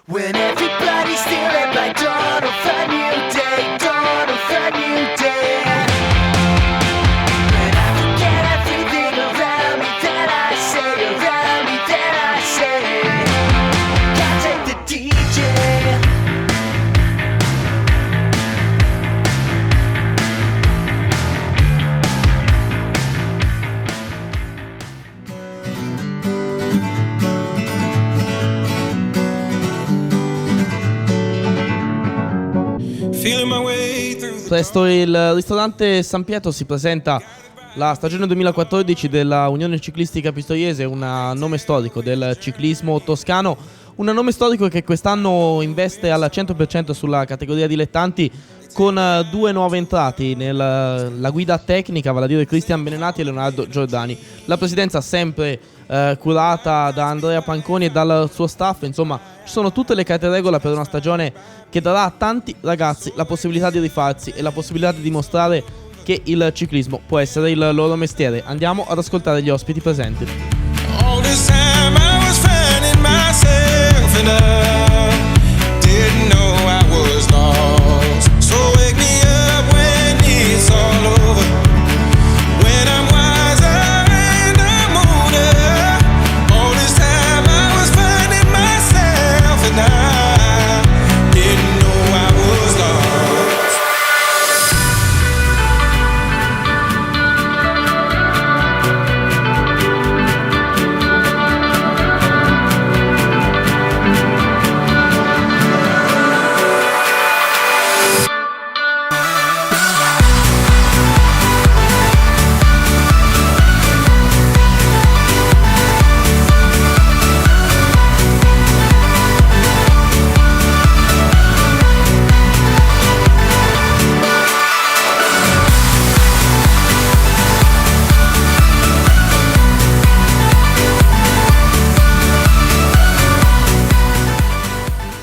When everybody's stealing by dawn of a new day, dawn of a new day. When I forget everything around me that I say, around me that I say. Can't take the DJ. Presto il ristorante San Pietro si presenta la stagione 2014 della Unione Ciclistica Pistoiese, un nome storico del ciclismo toscano, un nome storico che quest'anno investe al 100% sulla categoria dilettanti con due nuovi entrati nella guida tecnica, vale a dire Cristian Benenati e Leonardo Giordani. La presidenza sempre curata da Andrea Panconi e dal suo staff, insomma ci sono tutte le carte regola per una stagione che darà a tanti ragazzi la possibilità di rifarsi e la possibilità di dimostrare che il ciclismo può essere il loro mestiere. Andiamo ad ascoltare gli ospiti presenti. All this time I was finding myself and I didn't know I was lost. So wake me up when it's all over, when I'm wiser and I'm older. All this time I was finding myself and I didn't know I was lost.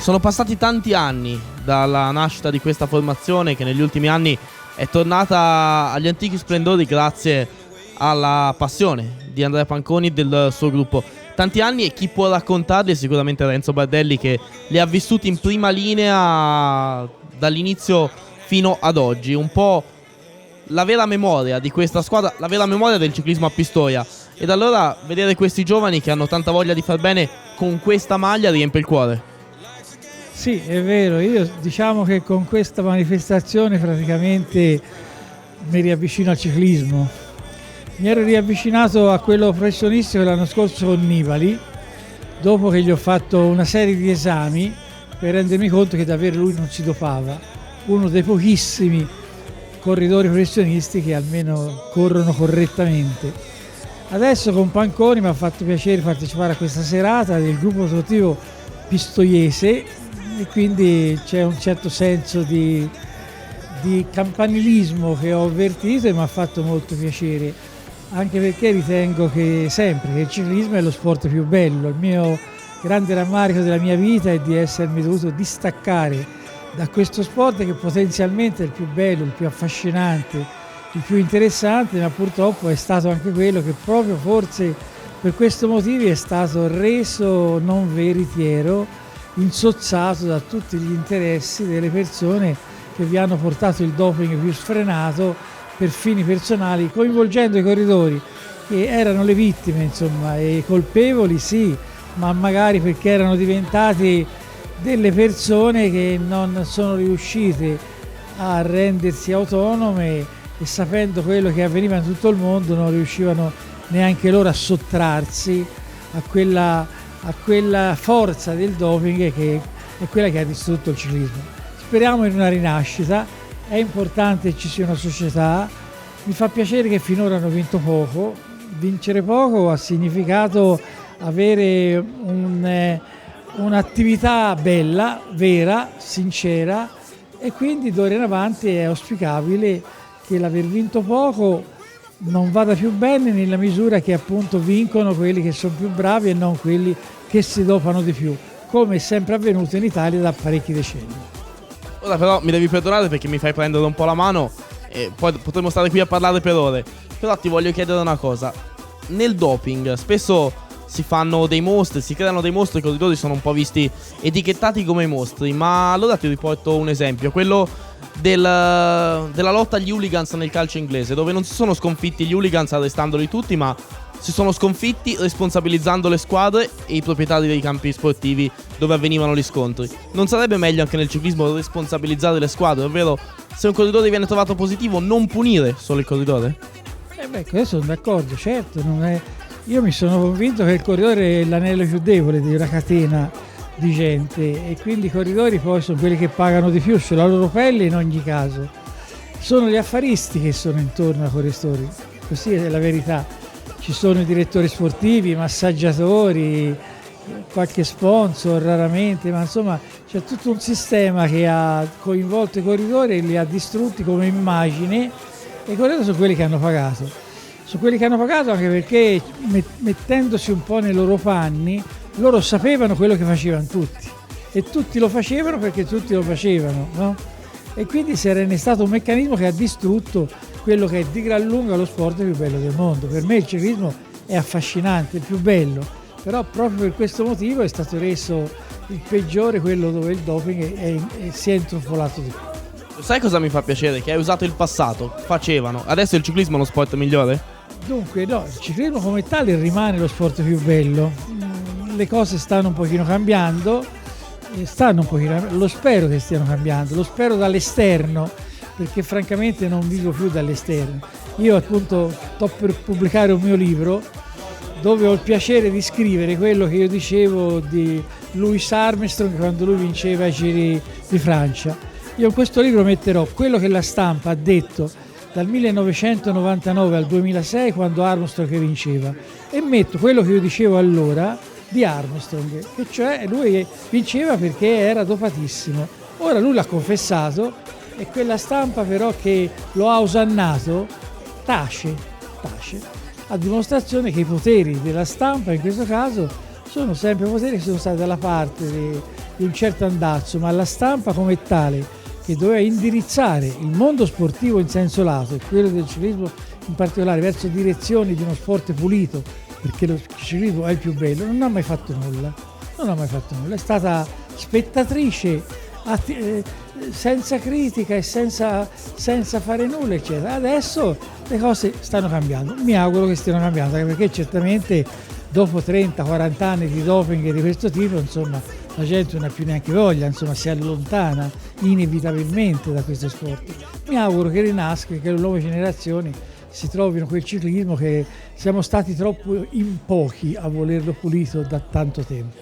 Sono passati tanti anni dalla nascita di questa formazione che negli ultimi anni è tornata agli antichi splendori grazie alla passione di Andrea Panconi e del suo gruppo. Tanti anni, e chi può raccontarli è sicuramente Renzo Bardelli, che li ha vissuti in prima linea dall'inizio fino ad oggi. Un po' la vera memoria di questa squadra, la vera memoria del ciclismo a Pistoia. Ed allora vedere questi giovani che hanno tanta voglia di far bene con questa maglia riempie il cuore. Sì, è vero, io diciamo che con questa manifestazione praticamente mi riavvicino al ciclismo. Mi ero riavvicinato a quello professionistico l'anno scorso con Nibali, dopo che gli ho fatto una serie di esami per rendermi conto che davvero lui non si dopava, uno dei pochissimi corridori professionisti che almeno corrono correttamente. Adesso con Panconi mi ha fatto piacere partecipare a questa serata del gruppo sportivo pistoiese, e quindi c'è un certo senso di campanilismo che ho avvertito e mi ha fatto molto piacere, anche perché ritengo che sempre che il ciclismo è lo sport più bello. Il mio grande rammarico della mia vita è di essermi dovuto distaccare da questo sport che potenzialmente è il più bello, il più affascinante, il più interessante, ma purtroppo è stato anche quello che proprio forse per questo motivo è stato reso non veritiero, insozzato da tutti gli interessi delle persone che vi hanno portato il doping più sfrenato per fini personali, coinvolgendo i corridori che erano le vittime, insomma, e i colpevoli sì, ma magari perché erano diventati delle persone che non sono riuscite a rendersi autonome e sapendo quello che avveniva in tutto il mondo non riuscivano neanche loro a sottrarsi a quella forza del doping che è quella che ha distrutto il ciclismo. Speriamo in una rinascita, è importante che ci sia una società, mi fa piacere che finora hanno vinto poco. Vincere poco ha significato avere un'attività bella, vera, sincera, e quindi d'ora in avanti è auspicabile che l'aver vinto poco non vada più bene nella misura che appunto vincono quelli che sono più bravi e non quelli che si dopano di più, come è sempre avvenuto in Italia da parecchi decenni. Ora però mi devi perdonare perché mi fai prendere un po' la mano e poi potremmo stare qui a parlare per ore. Però ti voglio chiedere una cosa. Nel doping spesso si fanno dei mostri, si creano dei mostri, i corridori sono un po' visti etichettati come mostri. Ma allora ti riporto un esempio, quello della lotta agli hooligans nel calcio inglese, dove non si sono sconfitti gli hooligans arrestandoli tutti, ma si sono sconfitti responsabilizzando le squadre e i proprietari dei campi sportivi dove avvenivano gli scontri. Non sarebbe meglio anche nel ciclismo responsabilizzare le squadre, ovvero se un corridore viene trovato positivo non punire solo il corridore? Questo sono d'accordo, certo. Io mi sono convinto che il corridore è l'anello più debole di una catena di gente e quindi i corridori poi sono quelli che pagano di più sulla loro pelle in ogni caso. Sono gli affaristi che sono intorno ai corridori, così è la verità. Ci sono i direttori sportivi, i massaggiatori, qualche sponsor raramente, ma insomma c'è tutto un sistema che ha coinvolto i corridori e li ha distrutti come immagine, e i corridori sono quelli che hanno pagato. Sono quelli che hanno pagato anche perché mettendosi un po' nei loro panni, loro sapevano quello che facevano tutti e tutti lo facevano perché tutti lo facevano, no? E quindi si era innestato un meccanismo che ha distrutto quello che è di gran lunga lo sport più bello del mondo. Per me il ciclismo è affascinante, è il più bello, però proprio per questo motivo è stato reso il peggiore, quello dove il doping si è intrufolato di più. Sai cosa mi fa piacere? Che hai usato il passato, facevano, adesso il ciclismo è lo sport migliore? Dunque no, il ciclismo come tale rimane lo sport più bello. Le cose stanno un pochino cambiando, lo spero che stiano cambiando, lo spero dall'esterno, perché francamente non vivo più dall'esterno. Io appunto sto per pubblicare un mio libro dove ho il piacere di scrivere quello che io dicevo di Louis Armstrong quando lui vinceva i Giri di Francia. Io in questo libro metterò quello che la stampa ha detto dal 1999 al 2006 quando Armstrong vinceva, e metto quello che io dicevo allora di Armstrong, e cioè lui vinceva perché era dopatissimo. Ora lui l'ha confessato e quella stampa però che lo ha osannato tace, a dimostrazione che i poteri della stampa in questo caso sono sempre poteri che sono stati dalla parte di un certo andazzo, ma la stampa come tale, che doveva indirizzare il mondo sportivo in senso lato e quello del ciclismo in particolare verso direzioni di uno sport pulito, perché lo ciclismo è il più bello, non ha mai fatto nulla, è stata spettatrice senza critica e senza fare nulla, eccetera. Adesso le cose stanno cambiando, mi auguro che stiano cambiando, anche perché certamente dopo 30-40 anni di doping di questo tipo, insomma, la gente non ha più neanche voglia, insomma, si allontana inevitabilmente da questo sport. Mi auguro che rinasca e che le nuove generazioni si trovino quel ciclismo che siamo stati troppo in pochi a volerlo pulito da tanto tempo.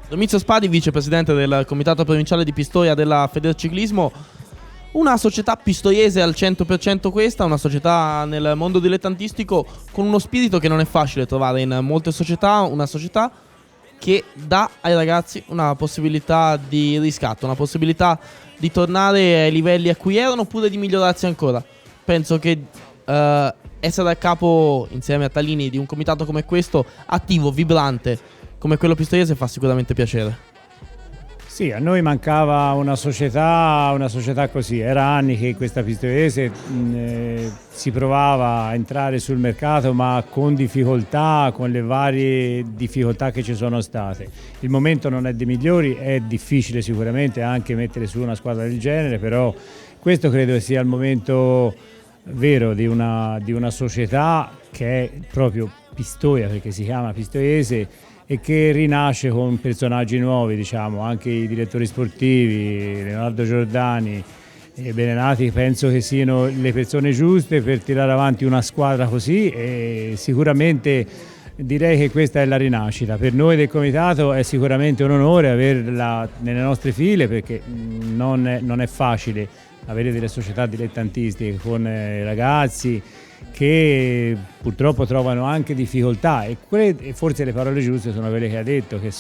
Domizio Spadi, vicepresidente del comitato provinciale di Pistoia della Federciclismo. Una società pistoiese al 100% questa, una società nel mondo dilettantistico con uno spirito che non è facile trovare in molte società, una società che dà ai ragazzi una possibilità di riscatto, una possibilità di tornare ai livelli a cui erano oppure di migliorarsi ancora. Penso che essere a capo insieme a Talini di un comitato come questo, attivo, vibrante, come quello pistoiese, fa sicuramente piacere. Sì, a noi mancava una società così. Era anni che questa pistoiese si provava a entrare sul mercato, ma con difficoltà, con le varie difficoltà che ci sono state. Il momento non è dei migliori, è difficile sicuramente anche mettere su una squadra del genere, però questo credo sia il momento vero di una società che è proprio Pistoia, perché si chiama pistoiese, e che rinasce con personaggi nuovi, diciamo, anche i direttori sportivi, Leonardo Giordani e Belenati, penso che siano le persone giuste per tirare avanti una squadra così, e sicuramente direi che questa è la rinascita. Per noi del comitato è sicuramente un onore averla nelle nostre file, perché non è facile avere delle società dilettantistiche con ragazzi che purtroppo trovano anche difficoltà, e forse le parole giuste sono quelle che ha detto, che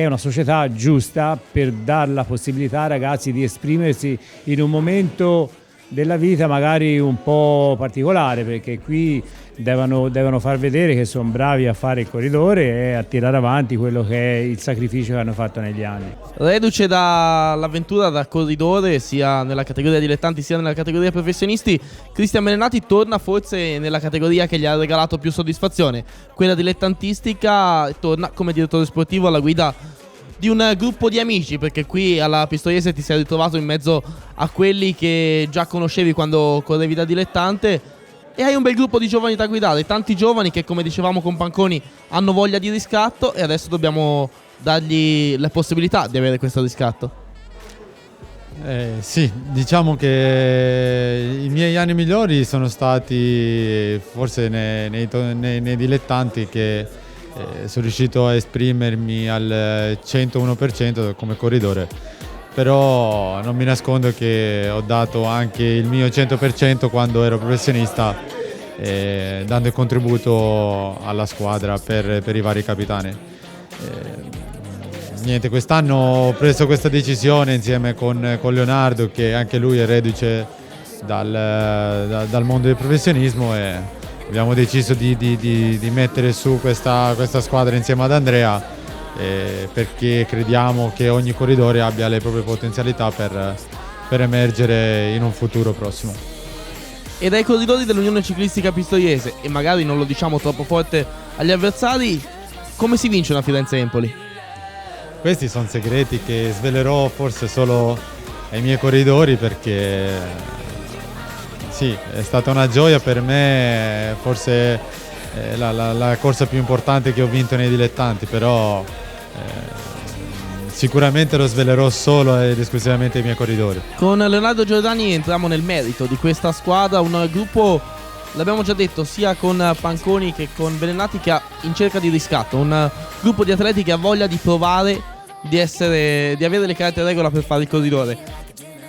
è una società giusta per dare la possibilità ai ragazzi di esprimersi in un momento della vita magari un po' particolare, perché qui devono far vedere che sono bravi a fare il corridore e a tirare avanti quello che è il sacrificio che hanno fatto negli anni. Reduce dall'avventura da corridore sia nella categoria dilettanti sia nella categoria professionisti, Cristian Beninati torna forse nella categoria che gli ha regalato più soddisfazione, quella dilettantistica, torna come direttore sportivo alla guida di un gruppo di amici, perché qui alla Pistoiese ti sei ritrovato in mezzo a quelli che già conoscevi quando correvi da dilettante e hai un bel gruppo di giovani da guidare, tanti giovani che, come dicevamo con Panconi, hanno voglia di riscatto e adesso dobbiamo dargli la possibilità di avere questo riscatto. Sì, diciamo che i miei anni migliori sono stati forse nei dilettanti, che sono riuscito a esprimermi al 101% come corridore, però non mi nascondo che ho dato anche il mio 100% quando ero professionista, dando il contributo alla squadra per i vari capitani. Niente, quest'anno ho preso questa decisione insieme con Leonardo, che anche lui è reduce dal mondo del professionismo, e abbiamo deciso di mettere su questa squadra insieme ad Andrea, perché crediamo che ogni corridore abbia le proprie potenzialità per emergere in un futuro prossimo. E dai corridori dell'Unione Ciclistica Pistoiese, e magari non lo diciamo troppo forte agli avversari, come si vince una Firenze-Empoli? Questi sono segreti che svelerò forse solo ai miei corridori, perché sì, è stata una gioia per me, forse la corsa più importante che ho vinto nei dilettanti, però sicuramente lo svelerò solo ed esclusivamente ai miei corridori. Con Leonardo Giordani entriamo nel merito di questa squadra, un gruppo, l'abbiamo già detto, sia con Panconi che con Beninati, che ha in cerca di riscatto, un gruppo di atleti che ha voglia di provare di avere le carte in regola per fare il corridore.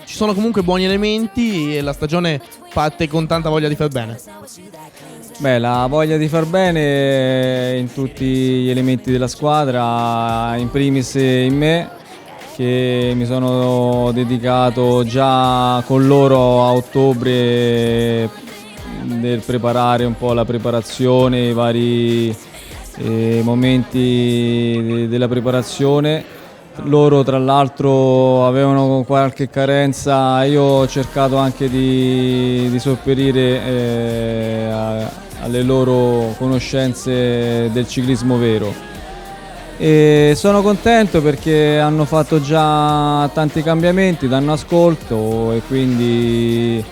Ci sono comunque buoni elementi e la stagione parte con tanta voglia di far bene. Beh, la voglia di far bene in tutti gli elementi della squadra, in primis in me, che mi sono dedicato già con loro a ottobre nel preparare un po' la preparazione, i vari momenti della preparazione. Loro tra l'altro avevano qualche carenza, io ho cercato anche di sopperire alle loro conoscenze del ciclismo vero. E sono contento perché hanno fatto già tanti cambiamenti, danno ascolto, e quindi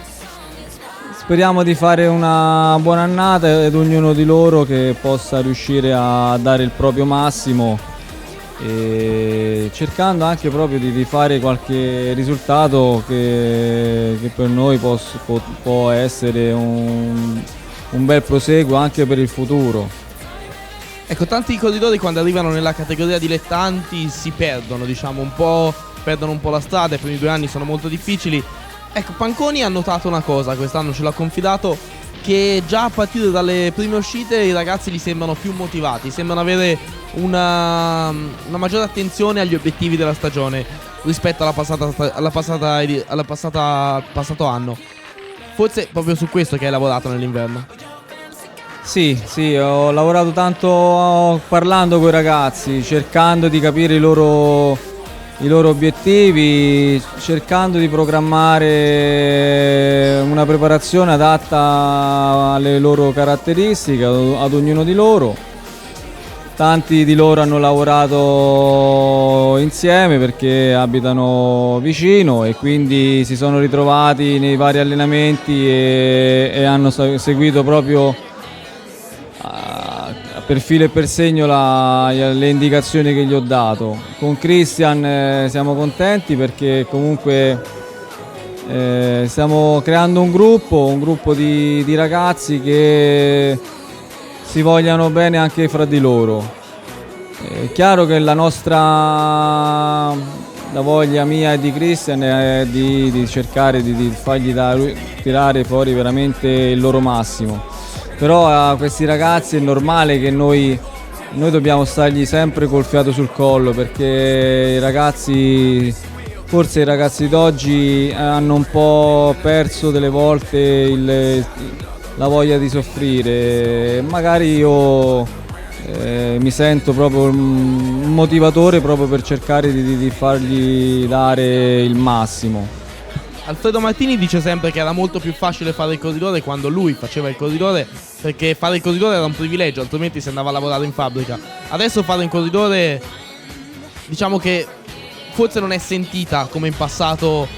speriamo di fare una buona annata ed ognuno di loro che possa riuscire a dare il proprio massimo, e cercando anche proprio di fare qualche risultato che per noi può essere un bel proseguo anche per il futuro. Ecco, tanti corridori quando arrivano nella categoria dilettanti si perdono, diciamo perdono un po' la strada, i primi 2 anni sono molto difficili. Ecco, Panconi ha notato una cosa, quest'anno ce l'ha confidato, che già a partire dalle prime uscite i ragazzi li sembrano più motivati, sembrano avere una maggiore attenzione agli obiettivi della stagione rispetto al passato anno. Forse proprio su questo che hai lavorato nell'inverno. Sì, ho lavorato tanto parlando con i ragazzi, cercando di capire i loro obiettivi, cercando di programmare una preparazione adatta alle loro caratteristiche, ad ognuno di loro. Tanti di loro hanno lavorato insieme perché abitano vicino, e quindi si sono ritrovati nei vari allenamenti e hanno seguito proprio per filo e per segno le indicazioni che gli ho dato. Con Cristian siamo contenti perché comunque stiamo creando un gruppo di ragazzi che si vogliano bene anche fra di loro. È chiaro che la voglia mia e di Cristian è di cercare di fargli tirare fuori veramente il loro massimo. Però a questi ragazzi è normale che noi dobbiamo stargli sempre col fiato sul collo, perché i ragazzi forse i ragazzi d'oggi hanno un po' perso delle volte la voglia di soffrire. Magari io mi sento proprio un motivatore proprio per cercare di fargli dare il massimo. Alfredo Martini dice sempre che era molto più facile fare il corridore quando lui faceva il corridore, perché fare il corridore era un privilegio, altrimenti si andava a lavorare in fabbrica. Adesso fare un corridore, diciamo che forse non è sentita come in passato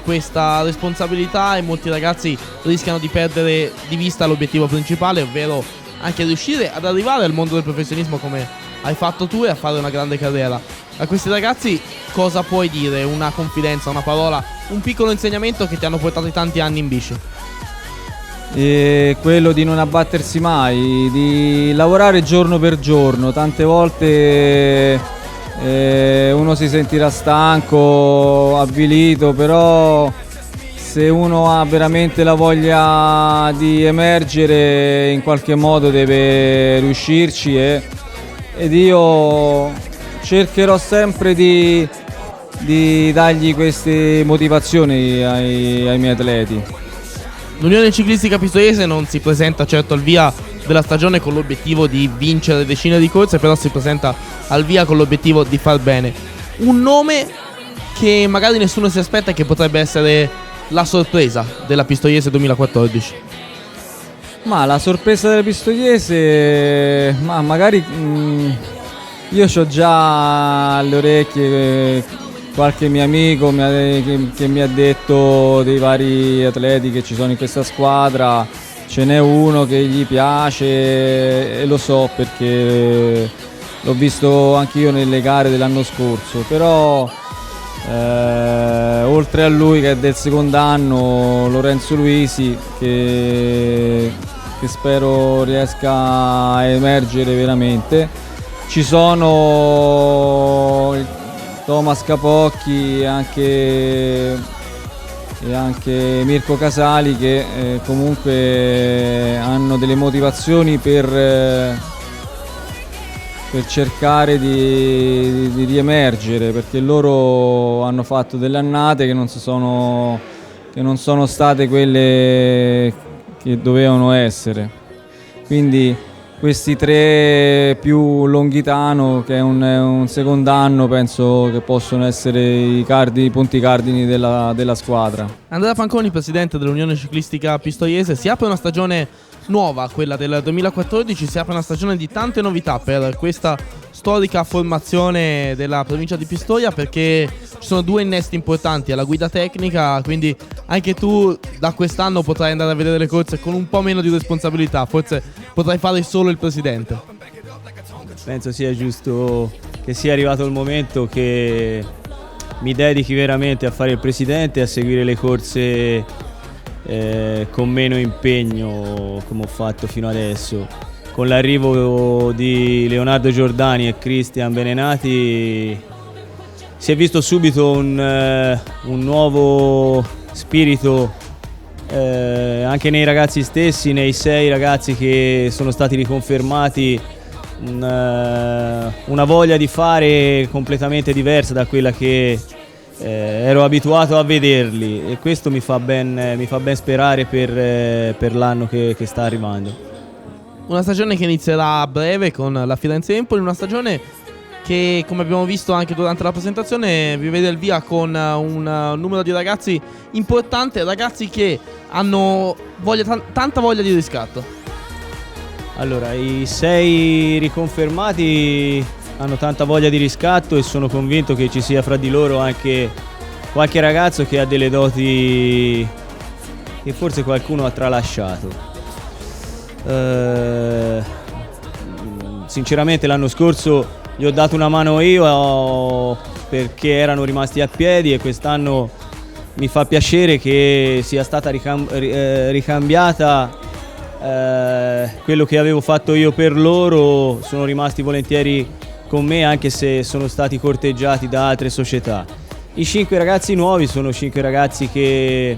questa responsabilità, e molti ragazzi rischiano di perdere di vista l'obiettivo principale, ovvero anche riuscire ad arrivare al mondo del professionismo come hai fatto tu e a fare una grande carriera. A questi ragazzi cosa puoi dire? Una confidenza, una parola, un piccolo insegnamento che ti hanno portato tanti anni in bici? E quello di non abbattersi mai, di lavorare giorno per giorno. Tante volte uno si sentirà stanco, avvilito, però se uno ha veramente la voglia di emergere in qualche modo deve riuscirci, ed io cercherò sempre di dargli queste motivazioni ai miei atleti. L'Unione Ciclistica Pistoiese non si presenta certo al via della stagione con l'obiettivo di vincere decine di corse, però si presenta al via con l'obiettivo di far bene. Un nome che magari nessuno si aspetta e che potrebbe essere la sorpresa della Pistoiese 2014. Ma la sorpresa della Pistoiese, ma magari io ho già alle orecchie qualche mio amico che mi ha detto dei vari atleti che ci sono in questa squadra. Ce n'è uno che gli piace e lo so perché l'ho visto anch'io nelle gare dell'anno scorso, però oltre a lui, che è del secondo anno, Lorenzo Luisi, che spero riesca a emergere veramente. Ci sono Thomas Capocchi e anche Mirko Casali, che comunque hanno delle motivazioni per cercare di riemergere, perché loro hanno fatto delle annate che non sono state quelle che dovevano essere. Quindi questi tre più Longhitano, che è un secondo anno, penso che possono essere i punti cardini della squadra. Andrea Panconi, presidente dell'Unione Ciclistica Pistoiese, si apre una stagione nuova, quella del 2014, si apre una stagione di tante novità per questa storica formazione della provincia di Pistoia, perché ci sono due innesti importanti alla guida tecnica, quindi anche tu da quest'anno potrai andare a vedere le corse con un po' meno di responsabilità, forse potrai fare solo il presidente. Penso sia giusto che sia arrivato il momento che mi dedichi veramente a fare il presidente e a seguire le corse con meno impegno, come ho fatto fino adesso. Con l'arrivo di Leonardo Giordani e Cristian Beninati si è visto subito un nuovo spirito anche nei ragazzi stessi, nei 6 ragazzi che sono stati riconfermati, una voglia di fare completamente diversa da quella che ero abituato a vederli, e questo mi fa ben sperare per l'anno che sta arrivando. Una stagione che inizierà a breve con la Firenze Empoli, una stagione che, come abbiamo visto anche durante la presentazione, vi vede il via con un numero di ragazzi importante, ragazzi che hanno tanta voglia di riscatto. Allora, i 6 riconfermati hanno tanta voglia di riscatto e sono convinto che ci sia fra di loro anche qualche ragazzo che ha delle doti che forse qualcuno ha tralasciato. Sinceramente l'anno scorso gli ho dato una mano io perché erano rimasti a piedi, e quest'anno mi fa piacere che sia stata ricambiata quello che avevo fatto io per loro. Sono rimasti volentieri con me, anche se sono stati corteggiati da altre società. I 5 ragazzi nuovi sono 5 ragazzi che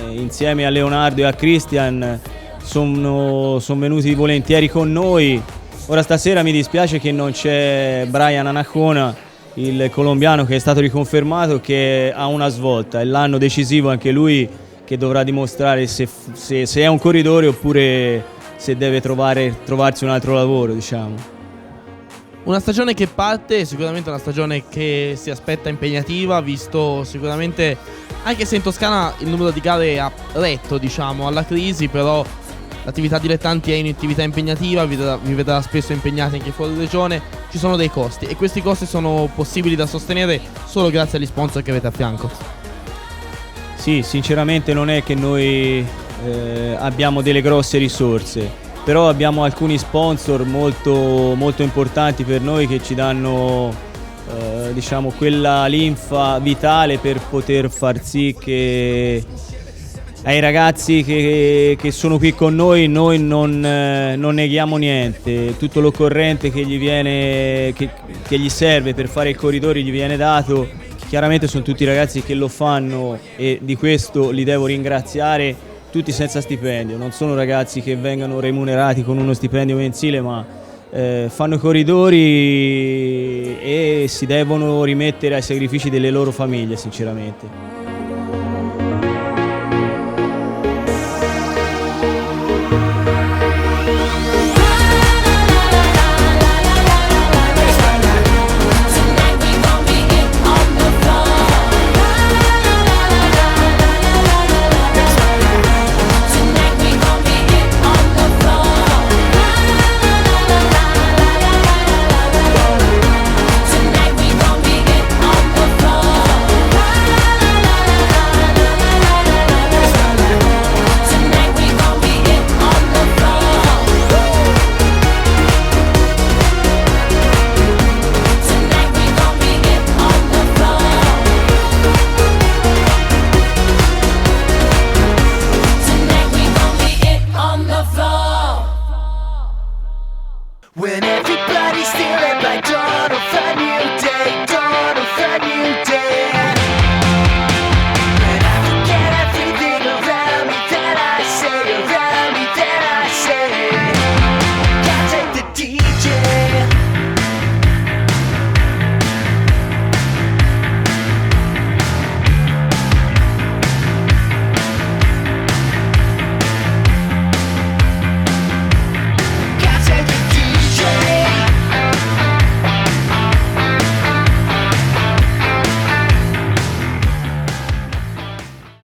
insieme a Leonardo e a Christian sono venuti volentieri con noi. Ora stasera mi dispiace che non c'è Brian Anacona, il colombiano che è stato riconfermato, che ha una svolta, è l'anno decisivo anche lui, che dovrà dimostrare se è un corridore oppure se deve trovarsi un altro lavoro, diciamo. Una stagione che parte, sicuramente una stagione che si aspetta impegnativa, visto sicuramente, anche se in Toscana il numero di gare ha retto, diciamo, alla crisi, però l'attività dilettanti è un'attività impegnativa, vi vedrà spesso impegnati anche fuori regione, ci sono dei costi e questi costi sono possibili da sostenere solo grazie agli sponsor che avete a fianco. Sì, sinceramente non è che noi abbiamo delle grosse risorse, però abbiamo alcuni sponsor molto, molto importanti per noi che ci danno diciamo quella linfa vitale per poter far sì che ai ragazzi che sono qui con noi non neghiamo niente, tutto l'occorrente che gli serve per fare il corridore gli viene dato. Chiaramente sono tutti ragazzi che lo fanno e di questo li devo ringraziare, tutti senza stipendio, non sono ragazzi che vengono remunerati con uno stipendio mensile, ma fanno i corridori e si devono rimettere ai sacrifici delle loro famiglie, sinceramente.